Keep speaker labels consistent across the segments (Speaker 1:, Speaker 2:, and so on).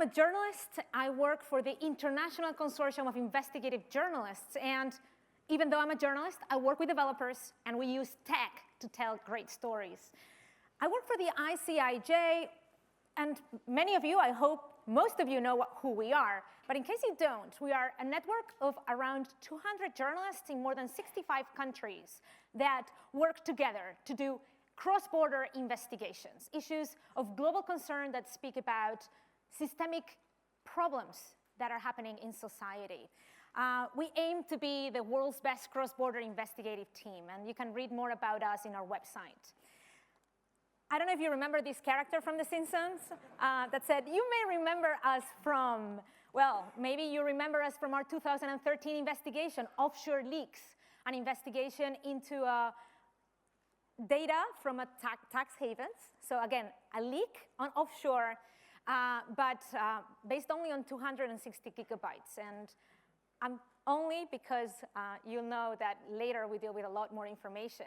Speaker 1: am a journalist. I work for the International Consortium of Investigative Journalists. And even though I'm a journalist, I work with developers, and we use tech to tell great stories. I work for the ICIJ, and many of you, I hope most of you know who we are. But in case you don't, we are a network of around 200 journalists in more than 65 countries that work together to do cross-border investigations, issues of global concern that speak about systemic problems that are happening in society. We aim to be the world's best cross-border investigative team, and you can read more about us in our website. I don't know if you remember this character from The Simpsons that said, "You may remember us from," well, maybe you remember us from our 2013 investigation, Offshore Leaks, an investigation into data from tax havens. So again, a leak on offshore, but based only on 260 gigabytes. And only because you'll know that later we deal with a lot more information.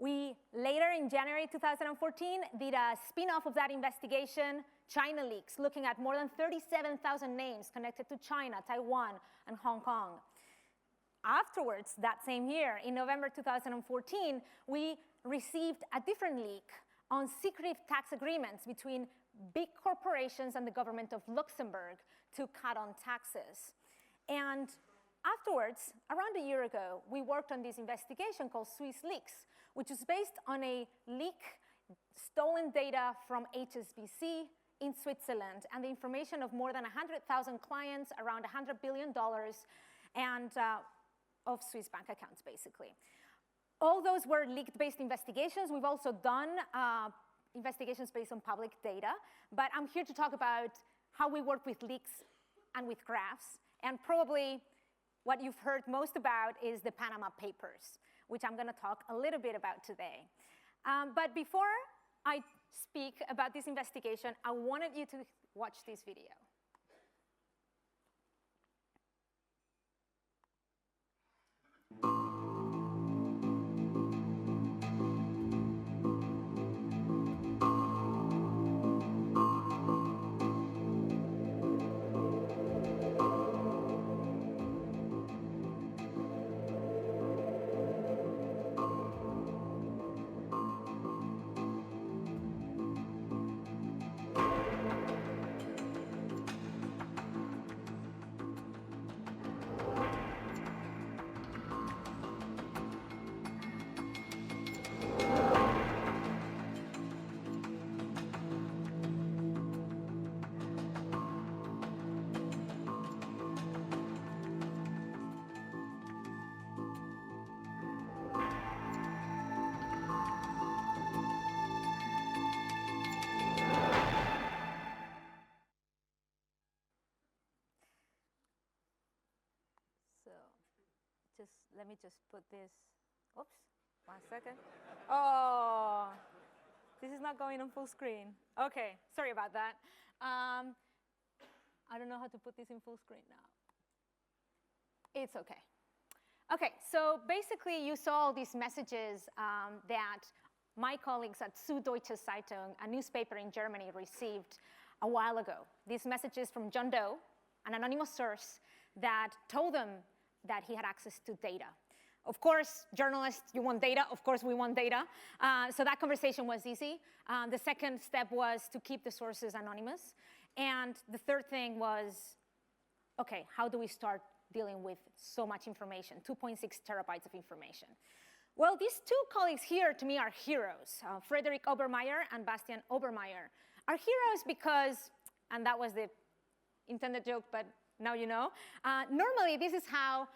Speaker 1: We later, in January 2014, did a spin-off of that investigation, China Leaks, looking at more than 37,000 names connected to China, Taiwan, and Hong Kong. Afterwards, that same year, in November 2014, we received a different leak on secretive tax agreements between big corporations and the government of Luxembourg to cut on taxes. And afterwards, around a year ago, we worked on this investigation called Swiss Leaks, which is based on a leak, stolen data from HSBC in Switzerland, and the information of more than 100,000 clients, around $100 billion, and of Swiss bank accounts, basically. All those were leak-based investigations. We've also done investigations based on public data, but I'm here to talk about how we work with leaks and with graphs, and probably what you've heard most about is the Panama Papers, which I'm going to talk a little bit about today. But before I speak about this investigation, I wanted you to watch this video. Let me just put this, oops, 1 second. Oh, this is not going on full screen. Okay, sorry about that. I don't know how to put this in full screen now. It's okay. Okay, so basically you saw all these messages that my colleagues at Süddeutsche Zeitung, a newspaper in Germany, received a while ago. These messages from John Doe, an anonymous source that told them that he had access to data. Of course, journalists, you want data. Of course, we want data. So that conversation was easy. The second step was to keep the sources anonymous. And the third thing was, OK, how do we start dealing with so much information, 2.6 terabytes of information? Well, these two colleagues here, to me, are heroes. Frederick Obermeier and Bastian Obermeier are heroes because, and that was the intended joke, but now you know. Normally, this is how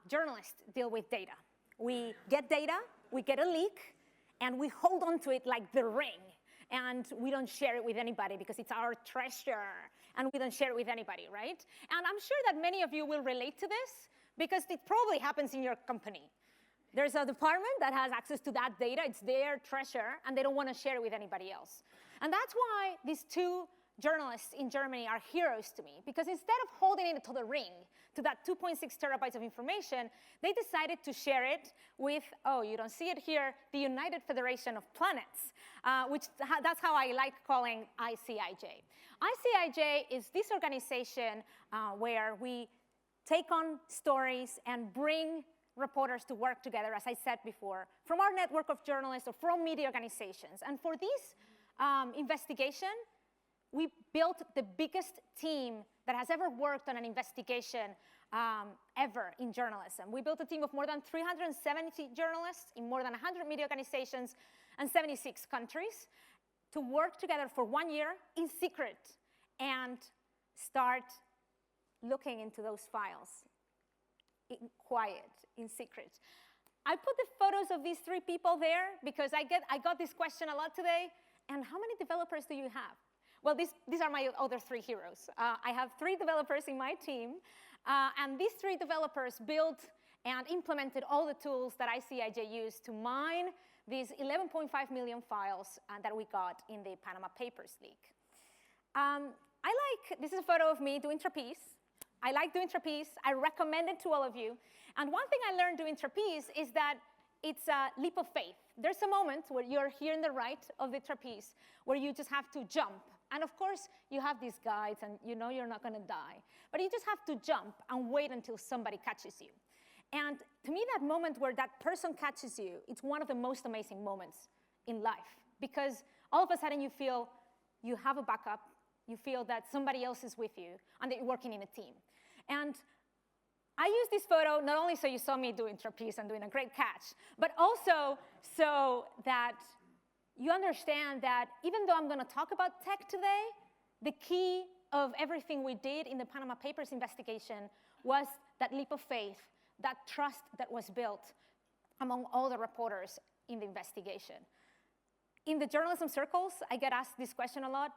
Speaker 1: journalists deal with data. We get data, we get a leak, and we hold on to it like the ring. And we don't share it with anybody because it's our treasure. And we don't share it with anybody, right? And I'm sure that many of you will relate to this because it probably happens in your company. There's a department that has access to that data. It's their treasure, and they don't want to share it with anybody else. And that's why these two journalists in Germany are heroes to me, because instead of holding it to the ring, to that 2.6 terabytes of information, they decided to share it with, oh, you don't see it here, the United Federation of Planets, that's how I like calling ICIJ. ICIJ is this organization where we take on stories and bring reporters to work together, as I said before, from our network of journalists or from media organizations. And for this investigation, we built the biggest team that has ever worked on an investigation ever in journalism. We built a team of more than 370 journalists in more than 100 media organizations and 76 countries to work together for 1 year in secret and start looking into those files in quiet, in secret. I put the photos of these 3 people there because I got this question a lot today. And how many developers do you have? Well, these are my other 3 heroes. I have 3 developers in my team. And these 3 developers built and implemented all the tools that ICIJ used to mine these 11.5 million files that we got in the Panama Papers leak. This is a photo of me doing trapeze. I like doing trapeze. I recommend it to all of you. And one thing I learned doing trapeze is that it's a leap of faith. There's a moment where you're here in the right of the trapeze where you just have to jump. And of course, you have these guides, and you know you're not going to die. But you just have to jump and wait until somebody catches you. And to me, that moment where that person catches you, it's one of the most amazing moments in life. Because all of a sudden, you feel you have a backup. You feel that somebody else is with you, and that you're working in a team. And I use this photo not only so you saw me doing trapeze and doing a great catch, but also so that you understand that even though I'm going to talk about tech today, the key of everything we did in the Panama Papers investigation was that leap of faith, that trust that was built among all the reporters in the investigation. In the journalism circles, I get asked this question a lot.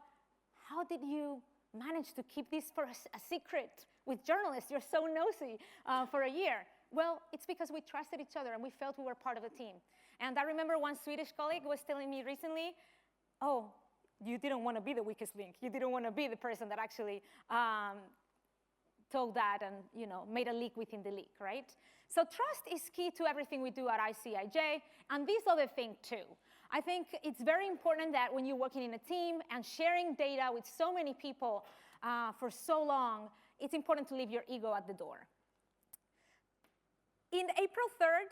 Speaker 1: How did you manage to keep this for a secret with journalists? You're so nosy for a year. Well, it's because we trusted each other and we felt we were part of a team. And I remember one Swedish colleague was telling me recently, oh, you didn't want to be the weakest link. You didn't want to be the person that actually told that and made a leak within the leak, right? So trust is key to everything we do at ICIJ, and this other thing too. I think it's very important that when you're working in a team and sharing data with so many people for so long, it's important to leave your ego at the door. In April 3rd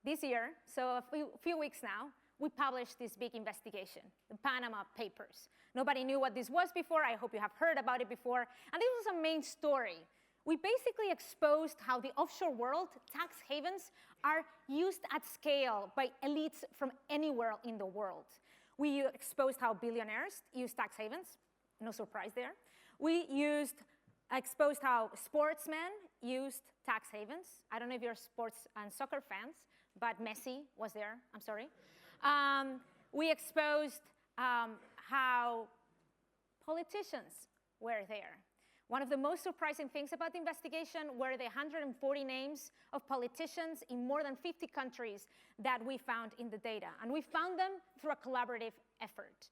Speaker 1: this year, so a few weeks now, we published this big investigation, the Panama Papers. Nobody knew what this was before. I hope you have heard about it before. And this was a main story. We basically exposed how the offshore world, tax havens, are used at scale by elites from anywhere in the world. We exposed how billionaires use tax havens. No surprise there. We exposed how sportsmen used tax havens. I don't know if you're sports and soccer fans, but Messi was there. I'm sorry. We exposed how politicians were there. One of the most surprising things about the investigation were the 140 names of politicians in more than 50 countries that we found in the data. And we found them through a collaborative effort.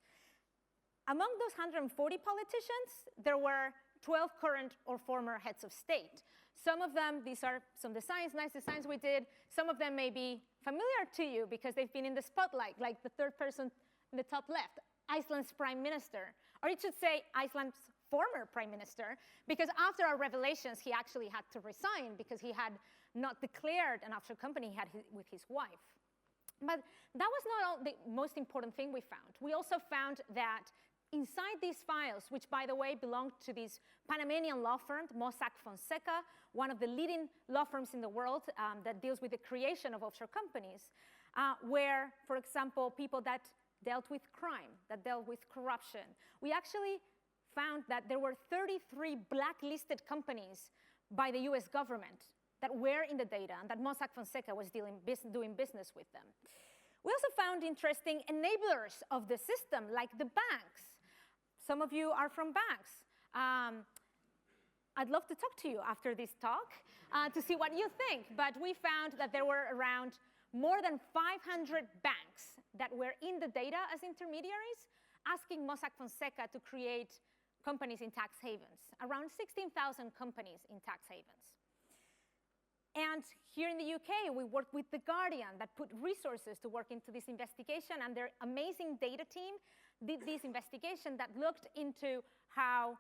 Speaker 1: Among those 140 politicians, there were 12 current or former heads of state. Some of them, these are some designs, nice designs we did. Some of them may be familiar to you because they've been in the spotlight, like the 3rd person in the top left, Iceland's prime minister. Or it should say Iceland's former prime minister, because after our revelations, he actually had to resign because he had not declared an offshore company he had with his wife. But that was not all the most important thing we found. We also found that inside these files, which, by the way, belonged to this Panamanian law firm, Mossack Fonseca, one of the leading law firms in the world that deals with the creation of offshore companies, where, for example, people that dealt with crime, that dealt with corruption. We actually found that there were 33 blacklisted companies by the US government that were in the data, and that Mossack Fonseca was doing business with them. We also found interesting enablers of the system, like the banks. Some of you are from banks. I'd love to talk to you after this talk to see what you think, but we found that there were around more than 500 banks that were in the data as intermediaries, asking Mossack Fonseca to create companies in tax havens, around 16,000 companies in tax havens. And here in the UK, we worked with The Guardian that put resources to work into this investigation, and their amazing data team did this investigation that looked into how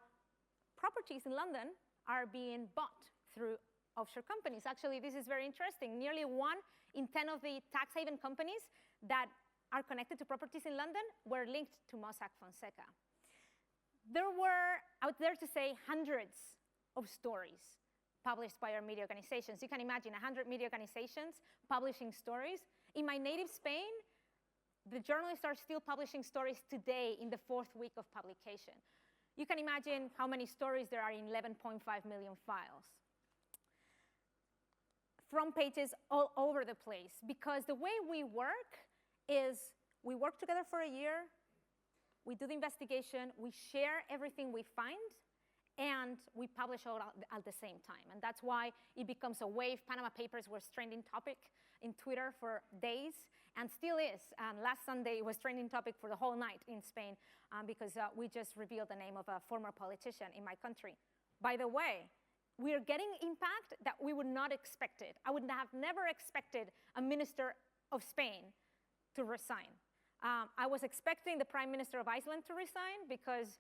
Speaker 1: properties in London are being bought through offshore companies. Actually, this is very interesting. Nearly 1 in 10 of the tax haven companies that are connected to properties in London were linked to Mossack Fonseca. There were, out there to say, hundreds of stories published by our media organizations. You can imagine 100 media organizations publishing stories. In my native Spain, the journalists are still publishing stories today in the 4th week of publication. You can imagine how many stories there are in 11.5 million files. Front pages all over the place, because the way we work is we work together for a year, we do the investigation, we share everything we find, and we publish all at the same time. And that's why it becomes a wave. Panama Papers was trending topic in Twitter for days, and still is. Last Sunday, it was trending topic for the whole night in Spain, because we just revealed the name of a former politician in my country. By the way, we are getting impact that we would not expect it. I would have never expected a minister of Spain to resign. I was expecting the Prime Minister of Iceland to resign, because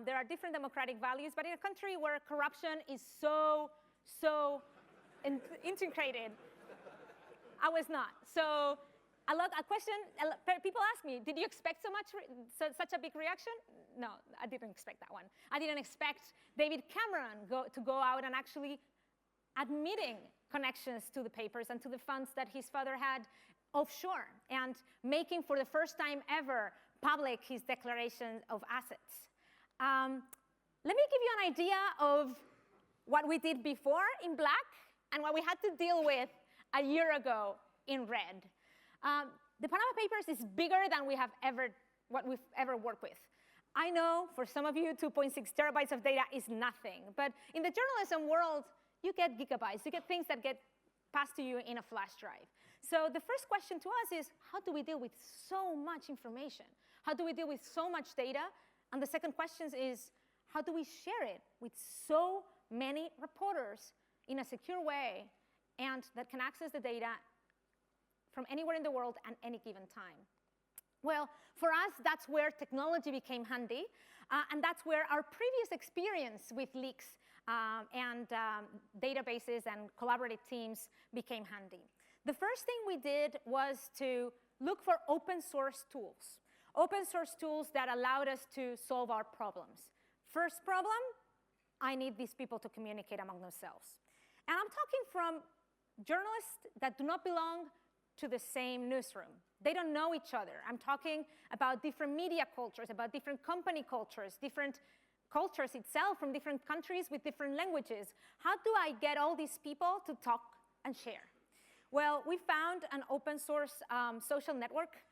Speaker 1: there are different democratic values, but in a country where corruption is so integrated, I was not. So people ask me, did you expect such a big reaction? No, I didn't expect that one. I didn't expect David Cameron to go out and actually admitting connections to the papers and to the funds that his father had offshore, and making for the first time ever public his declaration of assets. Let me give you an idea of what we did before in black and what we had to deal with a year ago in red. The Panama Papers is bigger than what we've ever worked with. I know for some of you, 2.6 terabytes of data is nothing, but in the journalism world, you get gigabytes. You get things that get passed to you in a flash drive. So the first question to us is, how do we deal with so much information? How do we deal with so much data? And the second question is, how do we share it with so many reporters in a secure way, and that can access the data from anywhere in the world at any given time? Well, for us, that's where technology became handy, and that's where our previous experience with leaks and databases and collaborative teams became handy. The first thing we did was to look for open source tools that allowed us to solve our problems. First problem, I need these people to communicate among themselves. And I'm talking from journalists that do not belong to the same newsroom. They don't know each other. I'm talking about different media cultures, about different company cultures, different cultures itself from different countries with different languages. How do I get all these people to talk and share? Well, we found an open source social network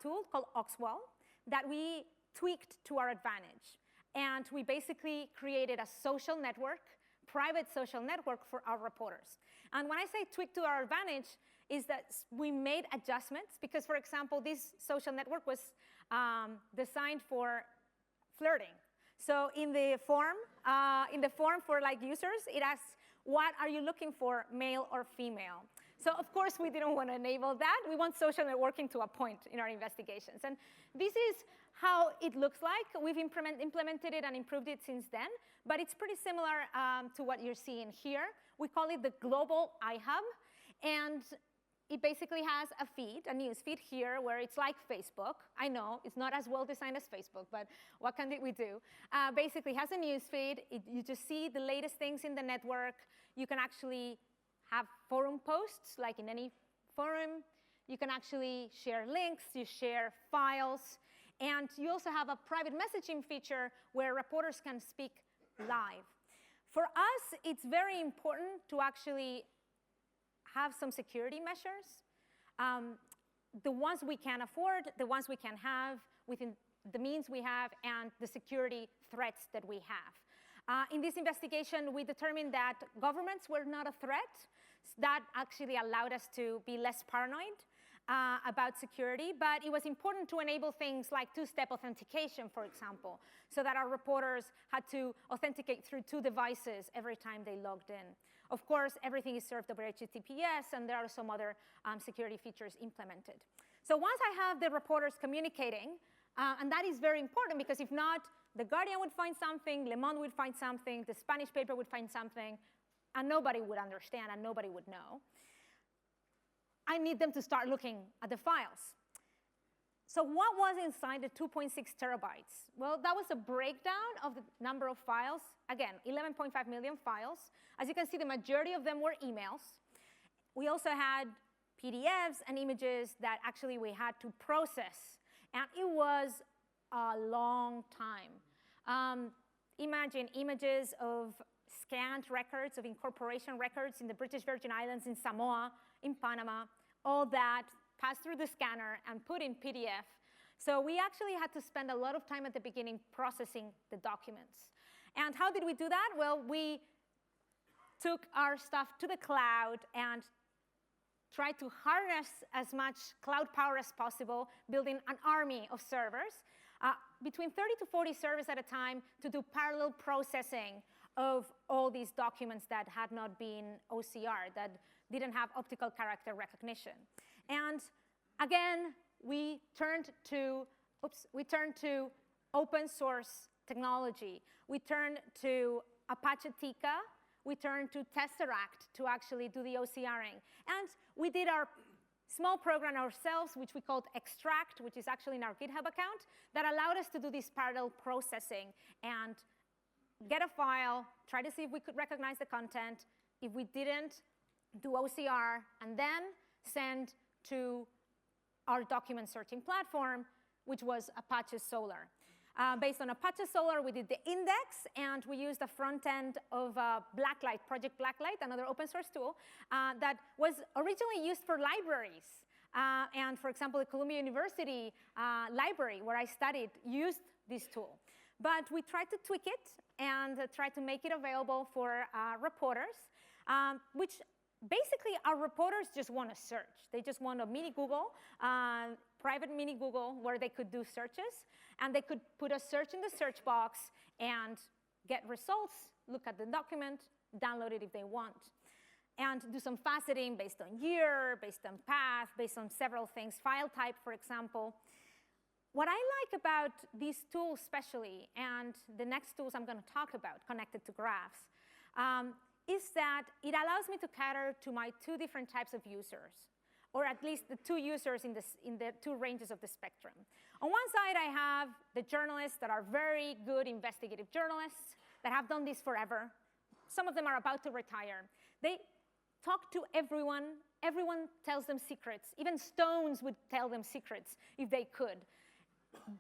Speaker 1: tool called Oxwell that we tweaked to our advantage. And we basically created a social network, private social network for our reporters. And when I say tweak to our advantage, is that we made adjustments, because, for example, this social network was designed for flirting. So in the form for users, it asks, what are you looking for, male or female? So of course, we didn't want to enable that. We want social networking to a point in our investigations. And this is how it looks like. We've implemented it and improved it since then, but it's pretty similar to what you're seeing here. We call it the global iHub, and it basically has a feed, a news feed here, where it's like Facebook. I know it's not as well designed as Facebook, but what can we do? Basically, it has a news feed. You just see the latest things in the network. You can actually have forum posts, like in any forum. You can actually share links. You share files. And you also have a private messaging feature where reporters can speak live. For us, it's very important to actually have some security measures. The ones we can afford, the ones we can have within the means we have, and the security threats that we have. In this investigation, we determined that governments were not a threat. That actually allowed us to be less paranoid. about security, but it was important to enable things like two-step authentication, for example, so that our reporters had to authenticate through 2 devices every time they logged in. Of course, everything is served over HTTPS, and there are some other security features implemented. So once I have the reporters communicating, and that is very important, because if not, The Guardian would find something, Le Monde would find something, the Spanish paper would find something, and nobody would understand, and nobody would know. I need them to start looking at the files. So what was inside the 2.6 terabytes? Well, that was a breakdown of the number of files. Again, 11.5 million files. As you can see, the majority of them were emails. We also had PDFs and images that actually we had to process. And it was a long time. Imagine images of scanned records, of incorporation records in the British Virgin Islands, in Samoa, in Panama, all that passed through the scanner and put in PDF. So we actually had to spend a lot of time at the beginning processing the documents. And how did we do that? Well, we took our stuff to the cloud and tried to harness as much cloud power as possible, building an army of servers, between 30 to 40 servers at a time, to do parallel processing of all these documents that had not been OCR, that didn't have optical character recognition. And again, we turned to open source technology. We turned to Apache Tika. We turned to Tesseract to actually do the OCRing. And we did our small program ourselves, which we called Extract, which is actually in our GitHub account, that allowed us to do this parallel processing and get a file, try to see if we could recognize the content. If we didn't, do OCR, and then send to our document searching platform, which was Apache Solr. Based on Apache Solr, we did the index, and we used the front end of Blacklight, Project Blacklight, another open source tool that was originally used for libraries. And for example, the Columbia University library, where I studied, used this tool. But we tried to tweak it and tried to make it available for reporters, which basically our reporters just want to search. They just want a mini Google, private mini Google, where they could do searches. And they could put a search in the search box and get results, look at the document, download it if they want. And do some faceting based on year, based on path, based on several things, file type, for example. What I like about these tools especially, and the next tools I'm going to talk about connected to graphs, is that it allows me to cater to my 2 different types of users, or at least the 2 users in the 2 ranges of the spectrum. On one side, I have the journalists that are very good investigative journalists that have done this forever. Some of them are about to retire. They talk to everyone. Everyone tells them secrets. Even stones would tell them secrets if they could.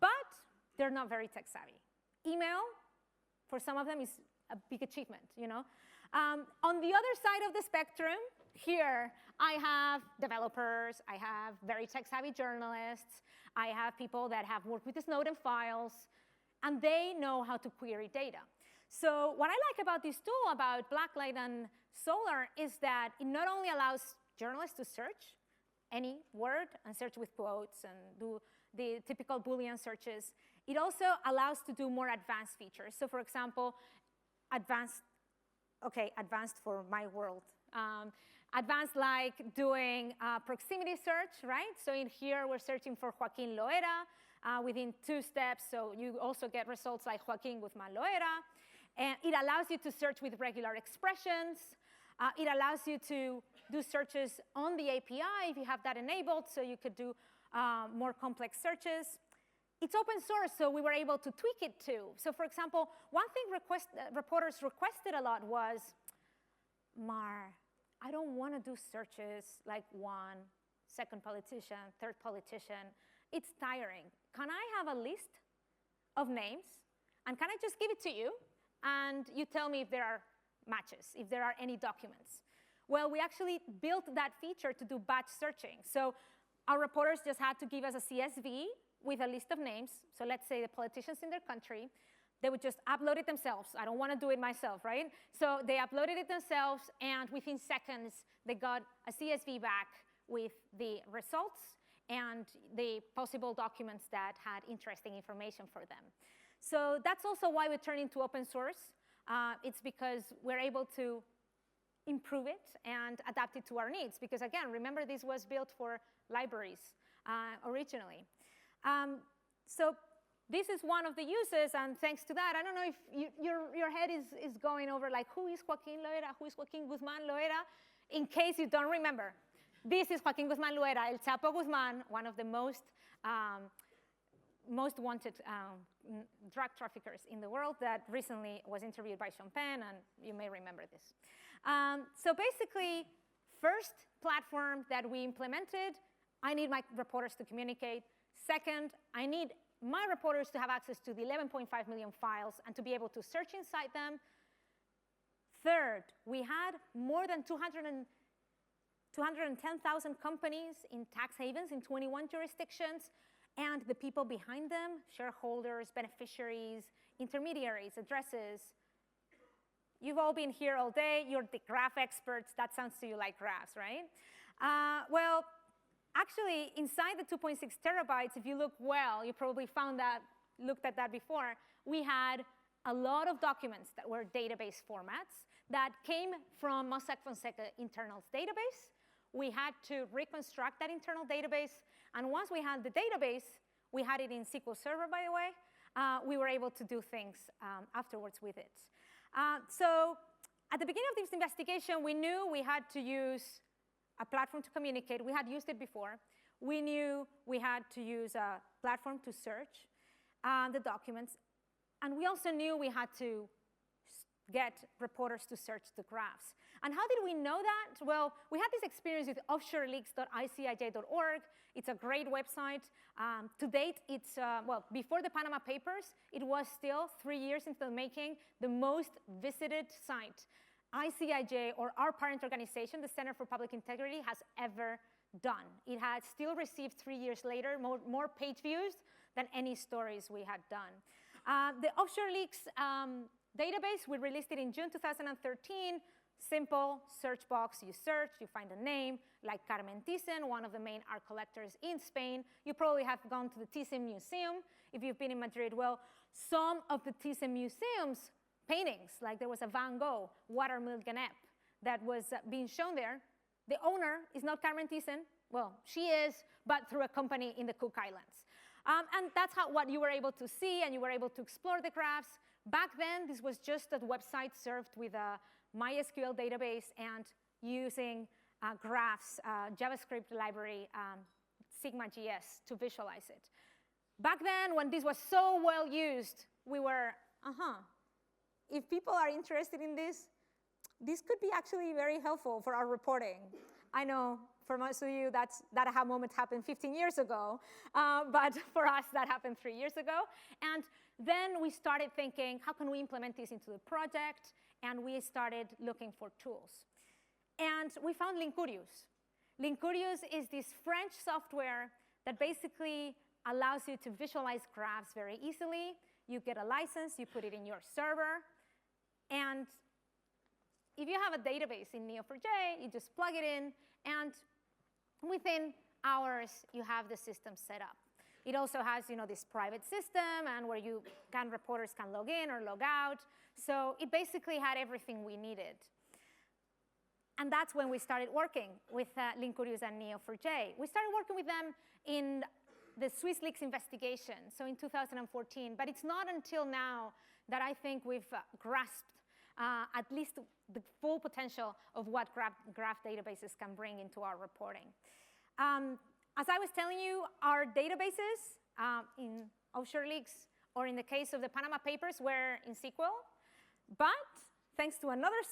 Speaker 1: But they're not very tech savvy. Email, for some of them, is a big achievement, you know? On the other side of the spectrum, here, I have developers, I have very tech-savvy journalists, I have people that have worked with the Snowden files, and they know how to query data. So what I like about this tool, about Blacklight and Solr, is that it not only allows journalists to search any word and search with quotes and do the typical Boolean searches, it also allows to do more advanced features. So for example, advanced for my world. Advanced like doing proximity search, right? So in here, we're searching for Joaquin Loera within 2 steps. So you also get results like Joaquin Guzman Loera. And it allows you to search with regular expressions. It allows you to do searches on the API if you have that enabled, so you could do more complex searches. It's open source, so we were able to tweak it too. So for example, one thing reporters requested a lot was, Mar, I don't want to do searches like 1, 2nd politician, 3rd politician. It's tiring. Can I have a list of names? And can I just give it to you? And you tell me if there are matches, if there are any documents. Well, we actually built that feature to do batch searching. So our reporters just had to give us a CSV with a list of names. So let's say the politicians in their country. They would just upload it themselves. I don't want to do it myself, right? So they uploaded it themselves, and within seconds, they got a CSV back with the results and the possible documents that had interesting information for them. So that's also why we turn into open source. It's because we're able to improve it and adapt it to our needs. Because again, remember this was built for libraries originally. So this is one of the uses, and thanks to that, I don't know if your head is going over like, who is Joaquin Loera? Who is Joaquin Guzman Loera? In case you don't remember, this is Joaquin Guzman Loera, El Chapo Guzman, one of the most wanted drug traffickers in the world that recently was interviewed by Sean Penn, and you may remember this. So basically, first platform that we implemented, I need my reporters to communicate. Second, I need my reporters to have access to the 11.5 million files and to be able to search inside them. Third, we had more than 210,000 companies in tax havens in 21 jurisdictions, and the people behind them, shareholders, beneficiaries, intermediaries, addresses. You've all been here all day. You're the graph experts. That sounds to you like graphs, right? Well, actually, inside the 2.6 terabytes, if you look well, you probably looked at that before, we had a lot of documents that were database formats that came from Mossack Fonseca internal database. We had to reconstruct that internal database, and once we had the database, we had it in SQL Server, by the way, we were able to do things afterwards with it. So at the beginning of this investigation, we knew we had to use a platform to communicate. We had used it before. We knew we had to use a platform to search the documents. And we also knew we had to get reporters to search the graphs. And how did we know that? Well, we had this experience with offshoreleaks.icij.org. It's a great website. To date, it's, well, before the Panama Papers, it was still 3 years into the making, the most visited site ICIJ, or our parent organization, the Center for Public Integrity, has ever done. It has still received 3 years later more page views than any stories we had done. The Offshore Leaks database, we released it in June 2013. Simple search box, you search, you find a name, like Carmen Thyssen, one of the main art collectors in Spain. You probably have gone to the Thyssen Museum if you've been in Madrid. Well, some of the Thyssen Museum's paintings, like there was a Van Gogh, Watermill Genep, that was being shown there. The owner is not Carmen Thyssen. Well, she is, but through a company in the Cook Islands. And that's what you were able to see, and you were able to explore the graphs. Back then, this was just a website served with a MySQL database and using graphs, JavaScript library, Sigma.js to visualize it. Back then, when this was so well used, we were, if people are interested in this, this could be actually very helpful for our reporting. I know for most of you, that aha moment happened 15 years ago, but for us, that happened 3 years ago. And then we started thinking, how can we implement this into the project? And we started looking for tools. And we found Linkurious. Linkurious is this French software that basically allows you to visualize graphs very easily. You get a license, you put it in your server, and if you have a database in Neo4j, you just plug it in, and within hours, you have the system set up. It also has, this private system, and where reporters can log in or log out. So it basically had everything we needed. And that's when we started working with Linkurious and Neo4j. We started working with them in the Swiss Leaks investigation, so in 2014. But it's not until now that I think we've grasped at least the full potential of what graph databases can bring into our reporting. As I was telling you, our databases in Offshore Leaks, or in the case of the Panama Papers, were in SQL. But thanks to another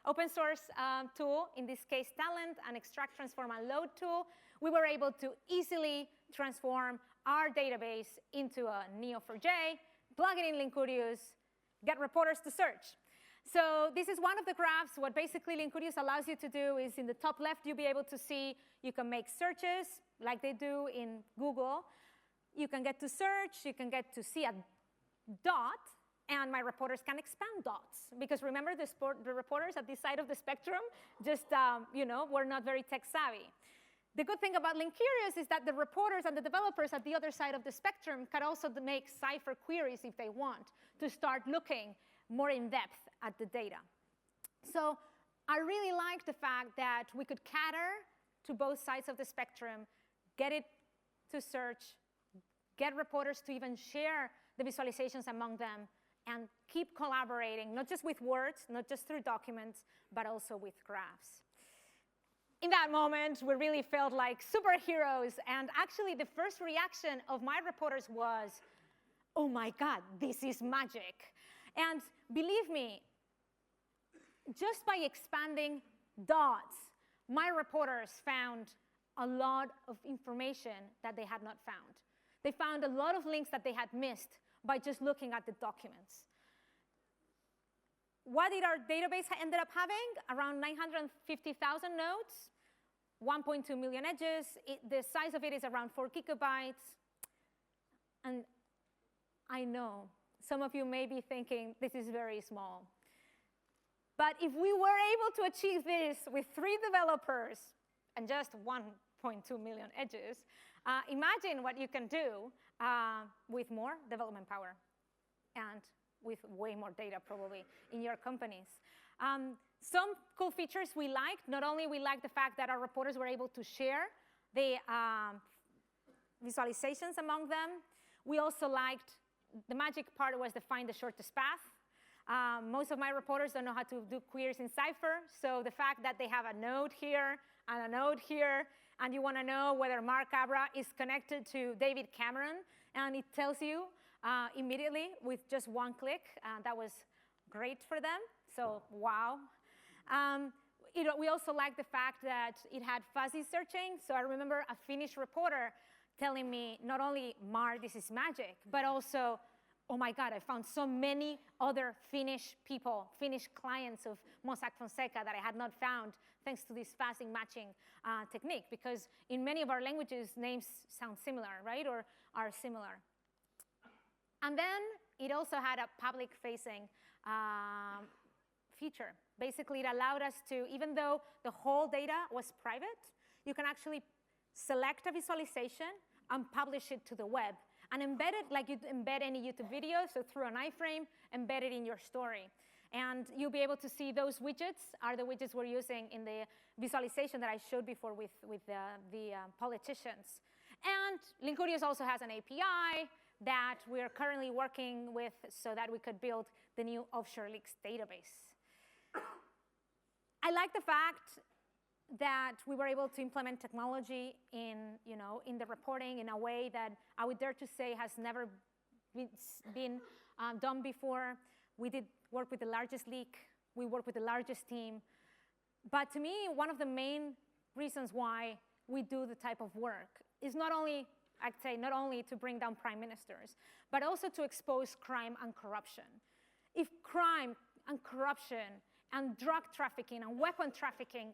Speaker 1: open source tool, in this case Talent, an extract, transform, and load tool, we were able to easily transform our database into a Neo4j, plug it in Linkurious, get reporters to search. So this is one of the graphs. What basically Linkurious allows you to do is in the top left, you'll be able to see you can make searches like they do in Google. You can get to search. You can get to see a dot. And my reporters can expand dots. Because remember, the reporters at this side of the spectrum just were not very tech savvy. The good thing about Linkurious is that the reporters and the developers at the other side of the spectrum can also make Cypher queries if they want to start looking more in depth at the data. So I really like the fact that we could cater to both sides of the spectrum, get it to search, get reporters to even share the visualizations among them, and keep collaborating, not just with words, not just through documents, but also with graphs. In that moment, we really felt like superheroes. And actually, the first reaction of my reporters was, oh my God, this is magic. And believe me, just by expanding dots, my reporters found a lot of information that they had not found. They found a lot of links that they had missed by just looking at the documents. What did our database ended up having? Around 950,000 nodes, 1.2 million edges. The size of it is around 4 gigabytes. And I know some of you may be thinking this is very small. But if we were able to achieve this with 3 developers and just 1.2 million edges, imagine what you can do with more development power and with way more data probably in your companies. Some cool features we liked. Not only we liked the fact that our reporters were able to share the visualizations among them, we also liked the magic part was to find the shortest path. Most of my reporters don't know how to do queries in Cypher, so the fact that they have a node here and a node here, and you want to know whether Mark Cabra is connected to David Cameron, and it tells you immediately with just one click. That was great for them, so wow. We also like the fact that it had fuzzy searching. So I remember a Finnish reporter telling me, not only, Mar, this is magic, but also, oh my God, I found so many other Finnish people, Finnish clients of Mossack Fonseca that I had not found thanks to this fuzzy matching technique. Because in many of our languages, names sound similar, right, or are similar. And then it also had a public-facing feature. Basically, it allowed us to, even though the whole data was private, you can actually select a visualization and publish it to the web and embed it like you'd embed any YouTube video, so through an iframe, embed it in your story. And you'll be able to see those widgets are the widgets we're using in the visualization that I showed before with the politicians. And Linkurious also has an API that we're currently working with so that we could build the new Offshore Leaks database. I like the fact that we were able to implement technology in the reporting in a way that I would dare to say has never been done before. We did work with the largest leak. We worked with the largest team. But to me, one of the main reasons why we do the type of work is not only, I'd say, not only to bring down prime ministers, but also to expose crime and corruption. If crime and corruption and drug trafficking and weapon trafficking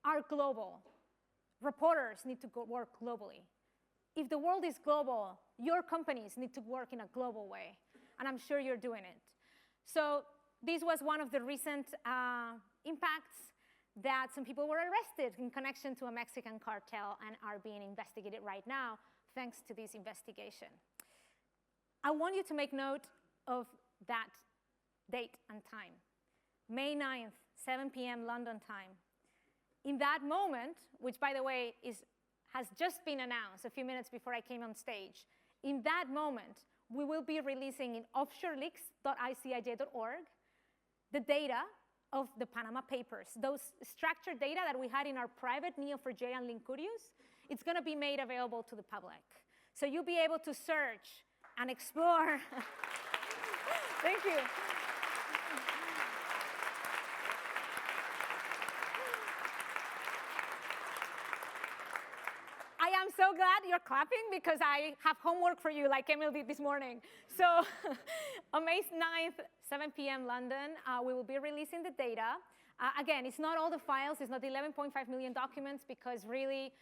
Speaker 1: are global, reporters need to work globally. If the world is global, your companies need to work in a global way, and I'm sure you're doing it. So this was one of the recent impacts that some people were arrested in connection to a Mexican cartel and are being investigated right now thanks to this investigation. I want you to make note of that date and time. May 9th, 7 p.m. London time. In that moment, which by the way has just been announced a few minutes before I came on stage, in that moment, we will be releasing in offshoreleaks.icij.org the data of the Panama Papers. Those structured data that we had in our private Neo4j and Linkurious, it's going to be made available to the public. So you'll be able to search and explore. Thank you. I am so glad you're clapping because I have homework for you like Emil did this morning. So on May 9th, 7 p.m. London, we will be releasing the data. Again, it's not all the files. It's not the 11.5 million documents, because really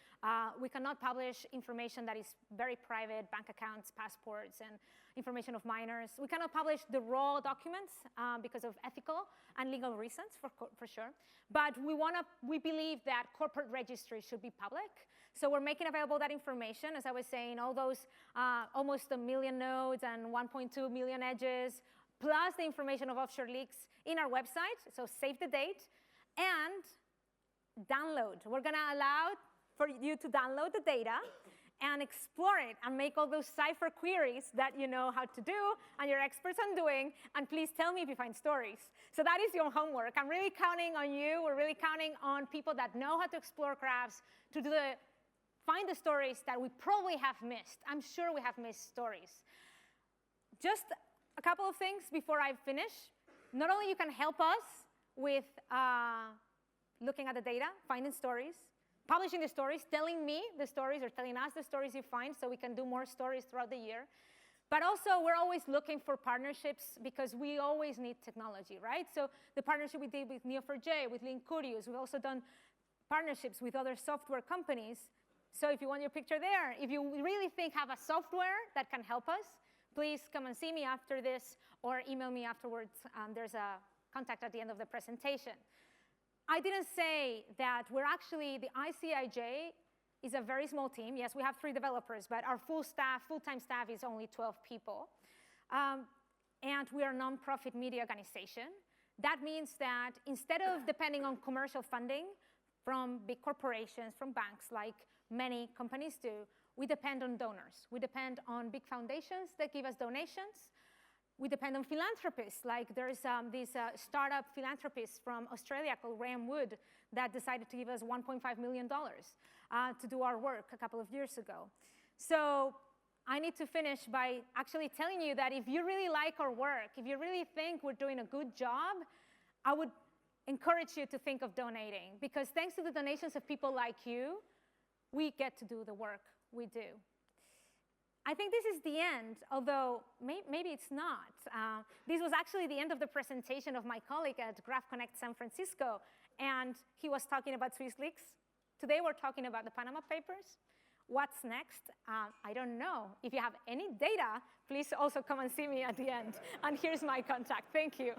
Speaker 1: we cannot publish information that is very private, bank accounts, passports, and information of minors. We cannot publish the raw documents because of ethical and legal reasons, for sure. But we believe that corporate registries should be public. So we're making available that information. As I was saying, all those almost 1 million nodes and 1.2 million edges, plus the information of Offshore Leaks in our website. So save the date and download. We're going to allow for you to download the data and explore it and make all those cipher queries that you know how to do and you're experts on doing. And please tell me if you find stories. So that is your homework. I'm really counting on you. We're really counting on people that know how to explore graphs to find the stories that we probably have missed. I'm sure we have missed stories. Just a couple of things before I finish. Not only you can help us with looking at the data, finding stories, publishing the stories, telling me the stories, or telling us the stories you find so we can do more stories throughout the year. But also, we're always looking for partnerships because we always need technology, right? So the partnership we did with Neo4j, with Linkurious, we've also done partnerships with other software companies. So if you want your picture there, if you really have a software that can help us, please come and see me after this or email me afterwards. There's a contact at the end of the presentation. I didn't say that we're actually, the ICIJ is a very small team. Yes, we have 3 developers, but our full-time staff is only 12 people. And we are a nonprofit media organization. That means that instead of depending on commercial funding from big corporations, from banks, like many companies do, we depend on donors. We depend on big foundations that give us donations. We depend on philanthropists. Like there's this startup philanthropist from Australia called Graham Wood that decided to give us $1.5 million to do our work a couple of years ago. So I need to finish by actually telling you that if you really like our work, if you really think we're doing a good job, I would encourage you to think of donating. Because thanks to the donations of people like you, we get to do the work we do. I think this is the end, although maybe it's not. This was actually the end of the presentation of my colleague at Graph Connect San Francisco, and he was talking about Swiss leaks. Today we're talking about the Panama Papers. What's next? I don't know. If you have any data, please also come and see me at the end. And here's my contact. Thank you.